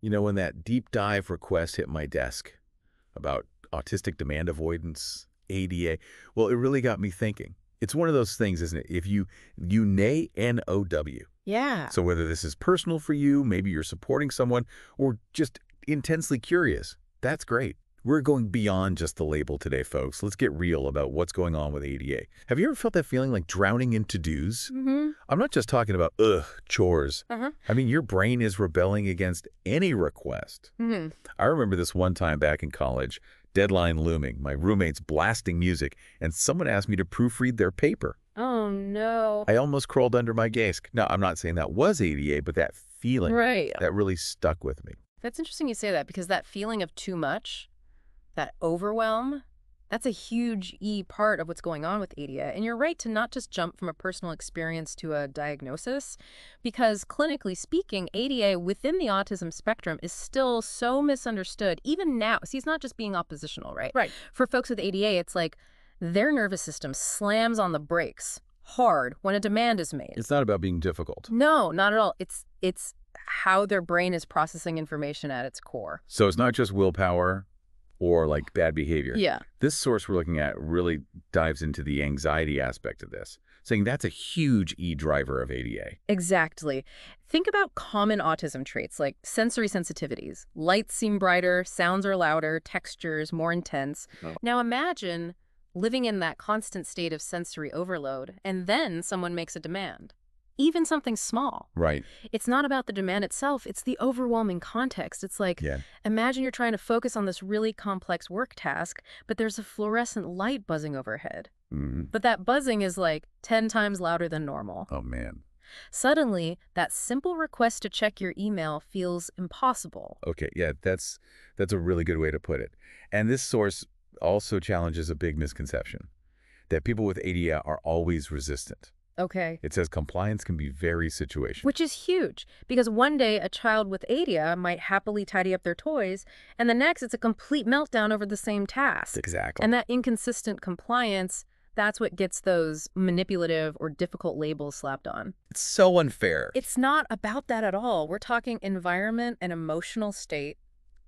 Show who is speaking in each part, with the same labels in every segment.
Speaker 1: You know, when that deep dive request hit my desk about autistic demand avoidance, ADA, well, it really got me thinking. It's one of those things, isn't it? If you nay N-O-W.
Speaker 2: Yeah.
Speaker 1: So whether this is personal for you, maybe you're supporting someone, or just intensely curious, that's great. We're going beyond just the label today, folks. Let's get real about what's going on with ADA. Have you ever felt that feeling like drowning in to-dos?
Speaker 2: Mm-hmm.
Speaker 1: I'm not just talking about, chores. I mean, your brain is rebelling against any request.
Speaker 2: Mm-hmm.
Speaker 1: I remember this one time back in college, deadline looming, my roommates blasting music, and someone asked me to proofread their paper.
Speaker 2: Oh, no.
Speaker 1: I almost crawled under my desk. Now, I'm not saying that was ADA, but that feeling,
Speaker 2: Right.
Speaker 1: that really stuck with me.
Speaker 2: That's interesting you say that, because that feeling of too much, that overwhelm, that's a huge part of what's going on with ADA. And you're right to not just jump from a personal experience to a diagnosis, because clinically speaking, ADA within the autism spectrum is still so misunderstood, even now. See, it's not just being oppositional, right?
Speaker 3: Right.
Speaker 2: For folks with ADA, it's like their nervous system slams on the brakes hard when a demand is made.
Speaker 1: It's not about being difficult.
Speaker 2: No, not at all. It's how their brain is processing information at its core.
Speaker 1: So it's not just willpower or like bad behavior.
Speaker 2: Yeah.
Speaker 1: This source we're looking at really dives into the anxiety aspect of this, saying that's a huge driver of ADA.
Speaker 2: Exactly. Think about common autism traits like sensory sensitivities. Lights seem brighter, sounds are louder, textures more intense.
Speaker 1: Oh.
Speaker 2: Now imagine living in that constant state of sensory overload, and then someone makes a demand. Even something small.
Speaker 1: Right.
Speaker 2: It's not about the demand itself, it's the overwhelming context. It's like, imagine you're trying to focus on this really complex work task, but there's a fluorescent light buzzing overhead. But that buzzing is like 10 times louder than normal.
Speaker 1: Oh, man.
Speaker 2: Suddenly, that simple request to check your email feels impossible.
Speaker 1: Okay, yeah, that's a really good way to put it. And this source also challenges a big misconception, that people with ADA are always resistant.
Speaker 2: Okay.
Speaker 1: It says compliance can be very situational.
Speaker 2: Which is huge, because one day a child with ADA might happily tidy up their toys, and the next it's a complete meltdown over the same task.
Speaker 1: Exactly.
Speaker 2: And that inconsistent compliance, that's what gets those manipulative or difficult labels slapped on.
Speaker 1: It's so unfair.
Speaker 2: It's not about that at all. We're talking environment and emotional state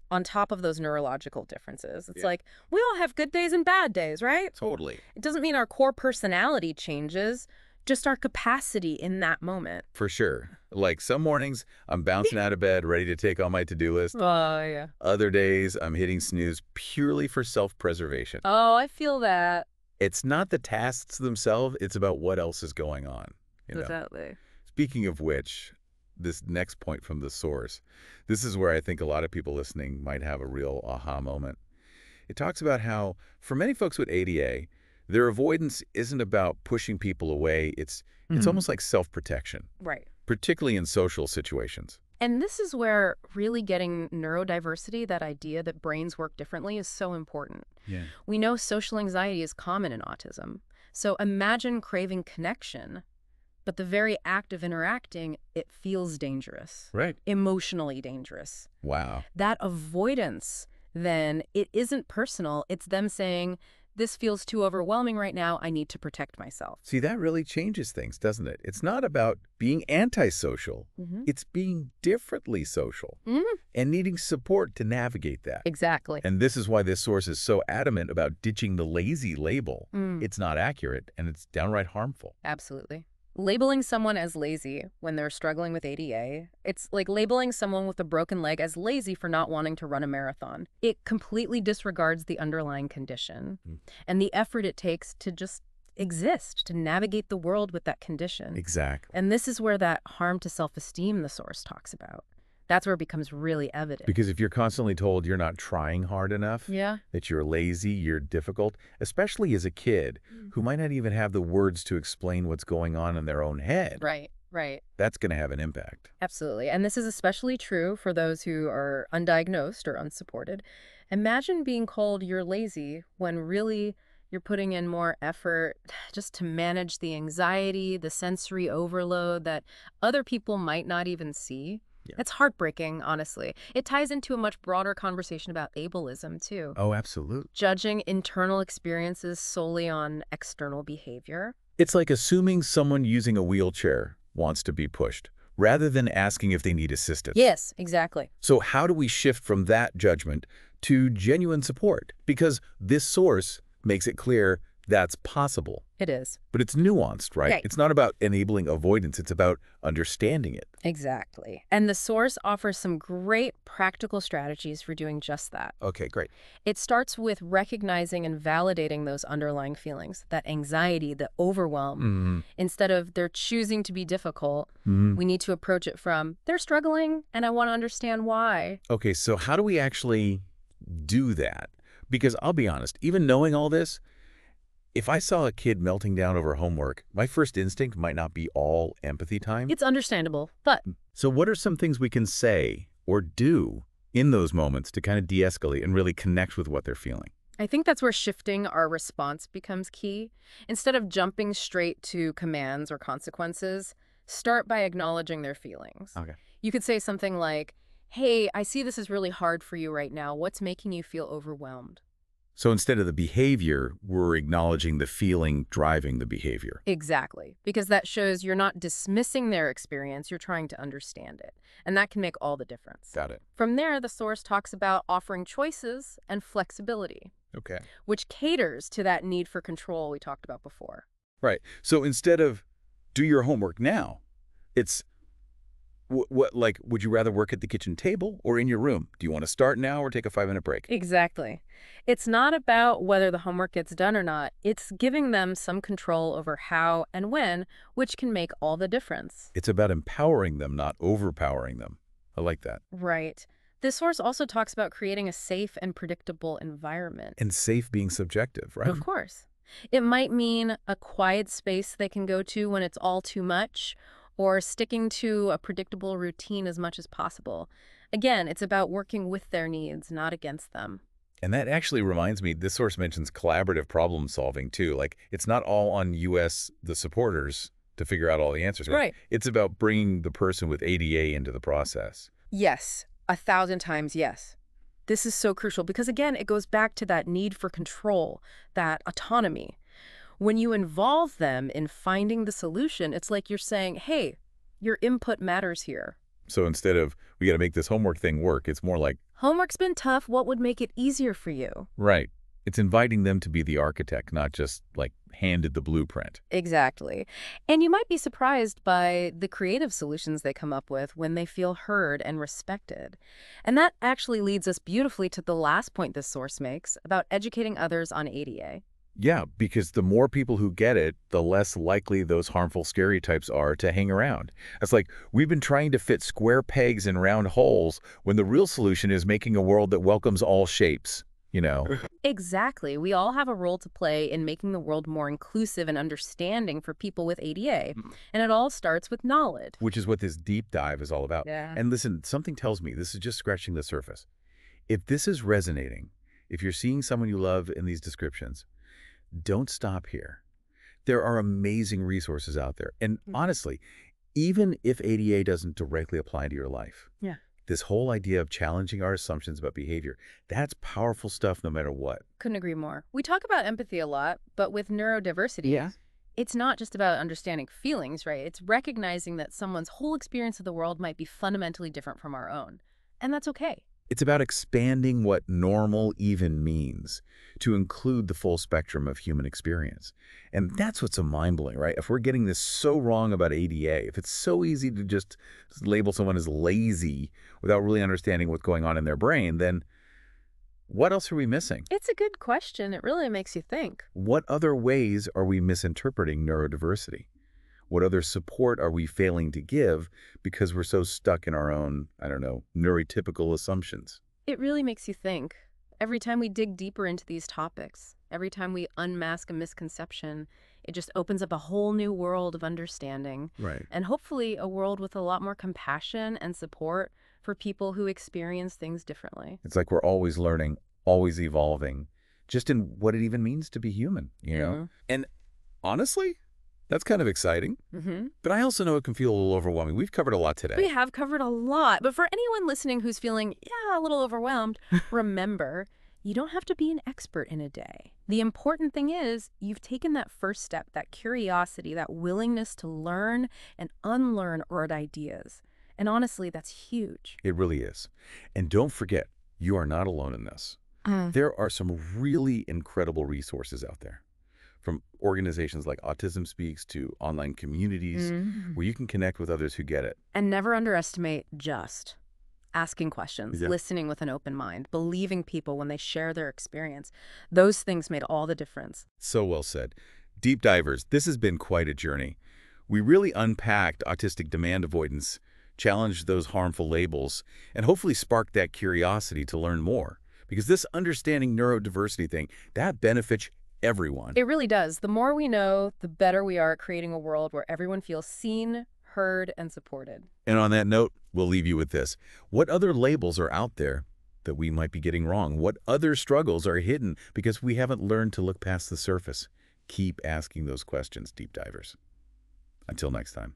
Speaker 2: on top of those neurological differences. It's like, we all have good days and bad days, right?
Speaker 1: Totally.
Speaker 2: It doesn't mean our core personality changes, just our capacity in that moment.
Speaker 1: For sure. Like some mornings, I'm bouncing out of bed, ready to take on my to-do list.
Speaker 2: Oh, yeah.
Speaker 1: Other days, I'm hitting snooze purely for self-preservation.
Speaker 2: Oh, I feel that.
Speaker 1: It's not the tasks themselves, it's about what else is going on.
Speaker 2: Exactly.
Speaker 1: Speaking of which, this next point from the source, this is where I think a lot of people listening might have a real aha moment. It talks about how, for many folks with ADA, their avoidance isn't about pushing people away. It's almost like self-protection.
Speaker 2: Right.
Speaker 1: Particularly in social situations.
Speaker 2: And this is where really getting neurodiversity, that idea that brains work differently, is so important.
Speaker 1: Yeah.
Speaker 2: We know social anxiety is common in autism. So imagine craving connection, but the very act of interacting, it feels dangerous.
Speaker 1: Right.
Speaker 2: Emotionally dangerous.
Speaker 1: Wow.
Speaker 2: That avoidance, then, it isn't personal. It's them saying, this feels too overwhelming right now. I need to protect myself.
Speaker 1: See, that really changes things, doesn't it? It's not about being antisocial. It's being differently social and needing support to navigate that.
Speaker 2: Exactly.
Speaker 1: And this is why this source is so adamant about ditching the lazy label. It's not accurate, and it's downright harmful.
Speaker 2: Absolutely. Labeling someone as lazy when they're struggling with ADA, it's like labeling someone with a broken leg as lazy for not wanting to run a marathon. It completely disregards the underlying condition and the effort it takes to just exist, to navigate the world with that condition.
Speaker 1: Exactly.
Speaker 2: And this is where that harm to self-esteem the source talks about. That's where it becomes really evident.
Speaker 1: Because if you're constantly told you're not trying hard enough, that you're lazy, you're difficult, especially as a kid who might not even have the words to explain what's going on in their own head.
Speaker 2: Right, right.
Speaker 1: That's going to have an impact.
Speaker 2: Absolutely. And this is especially true for those who are undiagnosed or unsupported. Imagine being called you're lazy when really you're putting in more effort just to manage the anxiety, the sensory overload that other people might not even see. It's heartbreaking, honestly. It ties into a much broader conversation about ableism, too.
Speaker 1: Oh, absolutely.
Speaker 2: Judging internal experiences solely on external behavior.
Speaker 1: It's like assuming someone using a wheelchair wants to be pushed, rather than asking if they need assistance.
Speaker 2: Yes, exactly.
Speaker 1: So how do we shift from that judgment to genuine support? Because this source makes it clear that's possible.
Speaker 2: It is.
Speaker 1: But it's nuanced, right?
Speaker 2: Right.
Speaker 1: It's not about enabling avoidance. It's about understanding it.
Speaker 2: Exactly. And the source offers some great practical strategies for doing just that.
Speaker 1: Okay, great.
Speaker 2: It starts with recognizing and validating those underlying feelings, that anxiety, the overwhelm. Instead of they're choosing to be difficult, we need to approach it from they're struggling and I want to understand why.
Speaker 1: Okay, so how do we actually do that? Because I'll be honest, even knowing all this, if I saw a kid melting down over homework, my first instinct might not be all empathy time.
Speaker 2: It's understandable, but
Speaker 1: So what are some things we can say or do in those moments to kind of de-escalate and really connect with what they're feeling?
Speaker 2: I think that's where shifting our response becomes key. Instead of jumping straight to commands or consequences, start by acknowledging their feelings.
Speaker 1: Okay.
Speaker 2: You could say something like, hey, I see this is really hard for you right now. What's making you feel overwhelmed?
Speaker 1: So instead of the behavior, we're acknowledging the feeling driving the behavior.
Speaker 2: Exactly, because that shows you're not dismissing their experience, you're trying to understand it. And that can make all the difference.
Speaker 1: Got it.
Speaker 2: From there, the source talks about offering choices and flexibility,
Speaker 1: Okay.
Speaker 2: which caters to that need for control we talked about before.
Speaker 1: Right. So instead of do your homework now, it's like, would you rather work at the kitchen table or in your room? Do you want to start now or take a 5-minute break?
Speaker 2: Exactly. It's not about whether the homework gets done or not. It's giving them some control over how and when, which can make all the difference.
Speaker 1: It's about empowering them, not overpowering them. I like that.
Speaker 2: Right. This source also talks about creating a safe and predictable environment.
Speaker 1: And safe being subjective, right?
Speaker 2: Of course. It might mean a quiet space they can go to when it's all too much, or sticking to a predictable routine as much as possible. Again, it's about working with their needs, not against them.
Speaker 1: And that actually reminds me, this source mentions collaborative problem solving too. Like, it's not all on US, the supporters, to figure out all the answers.
Speaker 2: Right.
Speaker 1: It's about bringing the person with ADA into the process.
Speaker 2: Yes, 1,000 times yes. This is so crucial because, again, it goes back to that need for control, that autonomy. When you involve them in finding the solution, it's like you're saying, hey, your input matters here.
Speaker 1: So instead of, we got to make this homework thing work, it's more like,
Speaker 2: Homework's been tough. What would make it easier for you?
Speaker 1: right. It's inviting them to be the architect, not just like handed the blueprint.
Speaker 2: Exactly. And you might be surprised by the creative solutions they come up with when they feel heard and respected. And that actually leads us beautifully to the last point this source makes about educating others on ADA.
Speaker 1: Yeah, because the more people who get it, the less likely those harmful stereotypes are to hang around. It's like, we've been trying to fit square pegs in round holes when the real solution is making a world that welcomes all shapes, you know?
Speaker 2: Exactly. We all have a role to play in making the world more inclusive and understanding for people with ADA. And it all starts with knowledge.
Speaker 1: Which is what this deep dive is all about.
Speaker 2: Yeah.
Speaker 1: And listen, something tells me, this is just scratching the surface. If this is resonating, if you're seeing someone you love in these descriptions, don't stop here. There are amazing resources out there. And honestly, even if ADA doesn't directly apply to your life,
Speaker 2: Yeah.
Speaker 1: this whole idea of challenging our assumptions about behavior, that's powerful stuff no matter what.
Speaker 2: Couldn't agree more. We talk about empathy a lot, but with neurodiversity, it's not just about understanding feelings, right? It's recognizing that someone's whole experience of the world might be fundamentally different from our own. And that's okay.
Speaker 1: It's about expanding what normal even means to include the full spectrum of human experience. And that's what's so mind-blowing, right? If we're getting this so wrong about ADA, if it's so easy to just label someone as lazy without really understanding what's going on in their brain, then what else are we missing?
Speaker 2: It's a good question. It really makes you think.
Speaker 1: What other ways are we misinterpreting neurodiversity? What other support are we failing to give because we're so stuck in our own, I don't know, neurotypical assumptions?
Speaker 2: It really makes you think. Every time we dig deeper into these topics, every time we unmask a misconception, it just opens up a whole new world of understanding.
Speaker 1: Right.
Speaker 2: And hopefully a world with a lot more compassion and support for people who experience things differently.
Speaker 1: It's like we're always learning, always evolving, just in what it even means to be human, you know? And honestly, that's kind of exciting. But I also know it can feel a little overwhelming. We've covered a lot today.
Speaker 2: We have covered a lot. But for anyone listening who's feeling, a little overwhelmed, remember, You don't have to be an expert in a day. The important thing is you've taken that first step, that curiosity, that willingness to learn and unlearn old ideas. And honestly, that's huge.
Speaker 1: It really is. And don't forget, you are not alone in this.
Speaker 2: Mm.
Speaker 1: There are some really incredible resources out there, from organizations like Autism Speaks to online communities
Speaker 2: Mm.
Speaker 1: where you can connect with others who get it.
Speaker 2: And never underestimate just asking questions,
Speaker 1: Yeah.
Speaker 2: listening with an open mind, believing people when they share their experience. Those things made all the difference.
Speaker 1: So well said. Deep divers, this has been quite a journey. We really unpacked autistic demand avoidance, challenged those harmful labels, and hopefully sparked that curiosity to learn more. Because this understanding neurodiversity thing, that benefits everyone.
Speaker 2: It really does. The more we know, the better we are at creating a world where everyone feels seen, heard, and supported.
Speaker 1: And on that note, we'll leave you with this. What other labels are out there that we might be getting wrong? What other struggles are hidden because we haven't learned to look past the surface? Keep asking those questions, deep divers. Until next time.